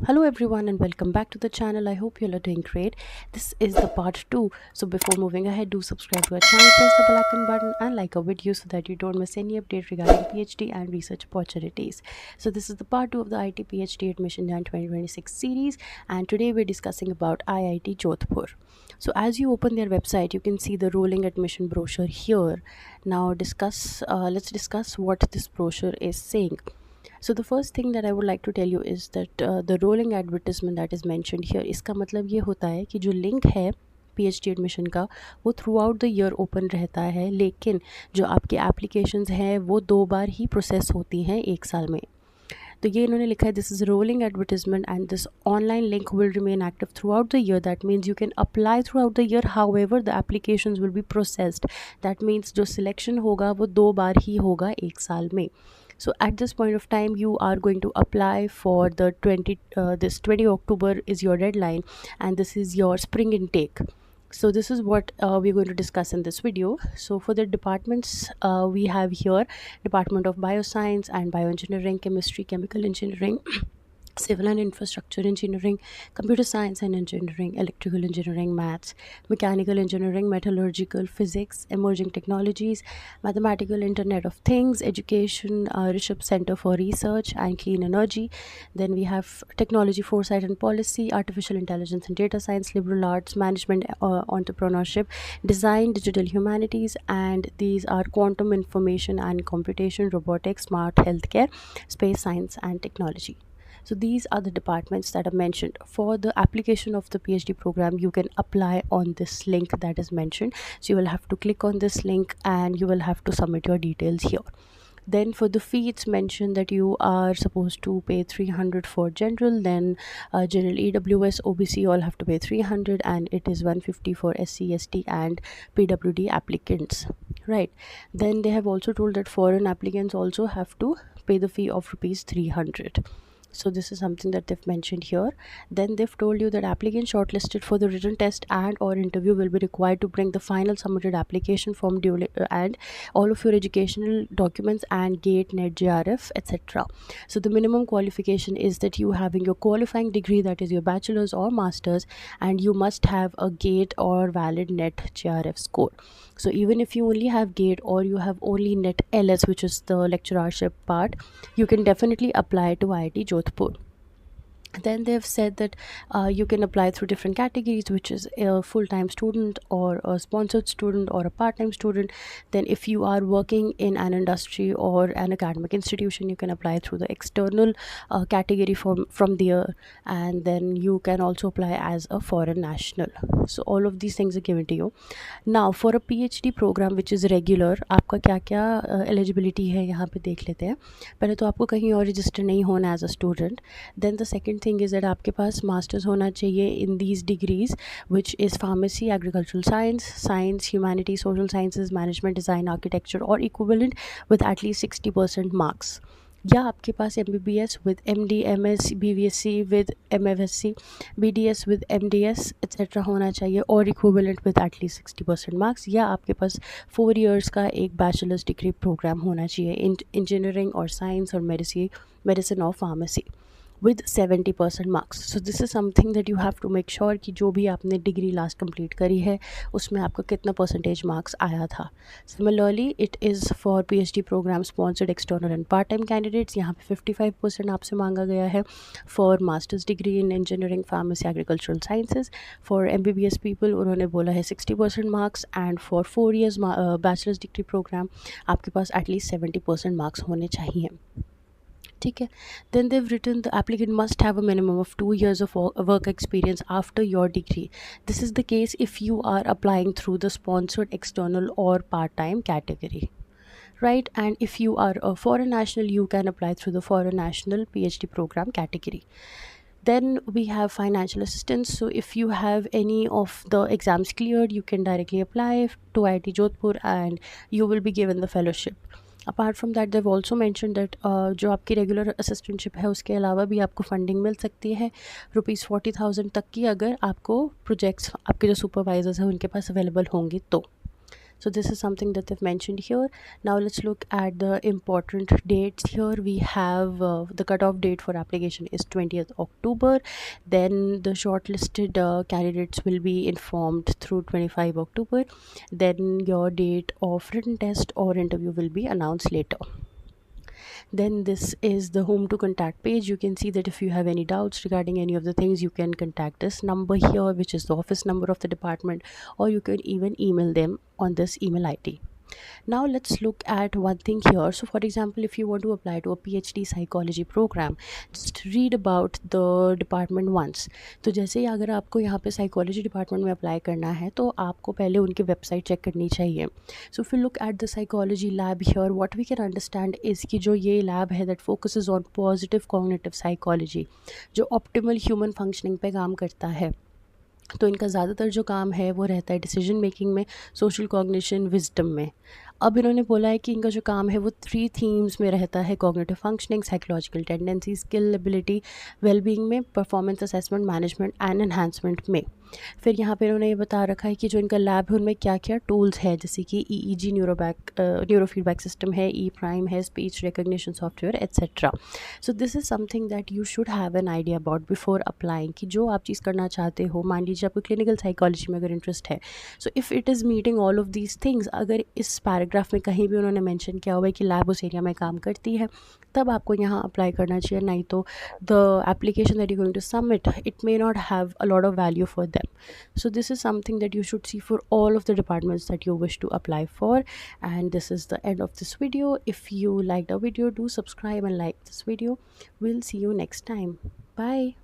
Hello everyone and welcome back to the channel. I hope you all are doing great. This is the part 2. So before moving ahead, do subscribe to our channel, press the bell icon button and like our video so that you don't miss any update regarding PhD and research opportunities. So this is the part 2 of the IT PhD Admission Jan 2026 series, and today we're discussing about IIT Jodhpur. So as you open their website, you can see the rolling admission brochure here. Now let's discuss what this brochure is saying. So the first thing that I would like to tell you is that the rolling advertisement that is mentioned here, इसका मतलब ये होता है कि जो link है PhD admission का वो through out the year open रहता है, लेकिन जो आपके एप्लीकेशंस हैं वो 2 बार ही प्रोसेस होती हैं 1 साल में. तो ये इन्होंने लिखा है, this is rolling advertisement and this online link will remain active through out the year. That means you can apply through out the year, how ever the applications will be processed. That means जो selection होगा वो 2 बार ही होगा 1 साल में. So at this point of time you are going to apply for the 20 October is your deadline, and this is your spring intake. So this is what we're going to discuss in this video. So for the departments, we have here Department of Bioscience and Bioengineering, Chemistry, Chemical Engineering, Civil and Infrastructure Engineering, Computer Science and Engineering, Electrical Engineering, Maths, Mechanical Engineering, Metallurgical, Physics, Emerging Technologies, Mathematical, Internet of Things, Education, Rishabh Center for Research and Clean Energy. Then we have Technology, Foresight and Policy, Artificial Intelligence and Data Science, Liberal Arts, Management, Entrepreneurship, Design, Digital Humanities, and these are Quantum Information and Computation, Robotics, Smart Healthcare, Space Science and Technology. So these are the departments that are mentioned. For the application of the PhD program, you can apply on this link that is mentioned. So you will have to click on this link and you will have to submit your details here. Then for the fee, it's mentioned that you are supposed to pay 300 for general, then general EWS, OBC all have to pay 300, and it is 150 for SC, ST and PWD applicants, right? Then they have also told that foreign applicants also have to pay the fee of rupees 300. So this is something that they've mentioned here. Then they've told you that applicants shortlisted for the written test and or interview will be required to bring the final submitted application form and all of your educational documents and GATE, NET, JRF, etc. So the minimum qualification is that you having your qualifying degree, that is your bachelor's or master's, and you must have a GATE or valid NET JRF score. So even if you only have GATE or you have only NET LS, which is the lecturership part, you can definitely apply to IIT Jodhpur. Then they've said that you can apply through different categories, which is a full-time student or a sponsored student or a part-time student. Then if you are working in an industry or an academic institution, you can apply through the external category from there. And then you can also apply as a foreign national. So all of these things are given to you. Now for a PhD program which is regular, आपका क्या क्या eligibility है यहाँ पे देख लेते हैं. पहले तो आपको कहीं और रजिस्टर नहीं होना as a student. Then the second thing is that आपके पास मास्टर्स होना चाहिए in these degrees which is pharmacy, agricultural science, science, humanity, social sciences, management, design, architecture और इक्विवेलेंट विद एटलीस्ट 60% मार्क्स. या आपके पास MBBS with MD, MS, BVSC with MFSC, BDS with MDS etcetera होना चाहिए और equivalent with at least 60% marks. या आपके पास 4 years का एक बैचलर्स डिग्री प्रोग्राम होना चाहिए इन इंजीनियरिंग और साइंस और मेडिसिन और pharmacy with 70% marks. So this is something that you have to make sure कि जो भी आपने डिग्री लास्ट कंप्लीट करी है उसमें आपका कितना परसेंटेज मार्क्स आया था. Similarly, it is for PhD program sponsored external and part-time candidates. यहाँ पे 55% आपसे मांगा गया है. For master's degree in engineering, pharmacy, agricultural sciences, for MBBS people उन्होंने बोला है 60% marks, and for 4 years bachelor's degree program आपके पास at least 70% marks होने चाहिए. ठीक है. Then they've written the applicant must have a minimum of 2 years of work experience after your degree. This is the case if you are applying through the sponsored external or part-time category, right? And if you are a foreign national, you can apply through the foreign national PhD program category. Then we have financial assistance. So if you have any of the exams cleared, you can directly apply to IIT Jodhpur and you will be given the fellowship. Apart from that they've also mention that जो आपकी regular assistantship है उसके अलावा भी आपको funding मिल सकती है ₹40,000 तक की, अगर आपको प्रोजेक्ट्स आपके जो सुपरवाइजर्स हैं उनके पास अवेलेबल होंगे तो. So this is something that they've mentioned here. Now let's look at the important dates here. We have the cutoff date for application is 20th October. Then the shortlisted candidates will be informed through 25 October. Then your date of written test or interview will be announced later. Then this is the home to contact page. You can see that if you have any doubts regarding any of the things, you can contact this number here, which is the office number of the department, or you can even email them on this email ID. Now let's look at one thing here. So for example, if you want to apply to a PhD psychology program, just read about the department once. तो जैसे ही अगर आपको यहाँ पे psychology department में apply करना है तो आपको पहले उनकी website check करनी चाहिए. So if you look at the psychology lab here, what we can understand is कि जो ये lab है that focuses on positive cognitive psychology, जो optimal human functioning पे काम करता है. तो इनका ज़्यादातर जो काम है वो रहता है डिसीजन मेकिंग में, सोशल कॉग्निशन, विजडम में. अब इन्होंने बोला है कि इनका जो काम है वो 3 थीम्स में रहता है: cognitive functioning, psychological tendency, skill ability, wellbeing में, performance assessment, management and enhancement में. फिर यहाँ पे इन्होंने ये बता रखा है कि जो इनका लैब है उनमें क्या क्या टूल्स है, जैसे कि EEG न्यूरो फीडबैक सिस्टम है, ई प्राइम है, speech recognition software etcetera. So this is something that you should have an idea about before applying, कि जो आप चीज़ करना चाहते हो, मान लीजिए आपको क्लिनिकल साइकोलॉजी में अगर इंटरेस्ट है, so if it is meeting all of these things, अगर इस पैराग्राफ में कहीं भी उन्होंने मेंशन किया हुआ है कि लैब उस एरिया में काम करती है, तब आपको यहाँ अप्लाई करना चाहिए. नहीं तो the application that you going to submit, it may not have a lot of value for them. So this is something that you should see for all of the departments that you wish to apply for. And this is the end of this video. If you liked our video, do subscribe and like this video. We'll see you next time. Bye.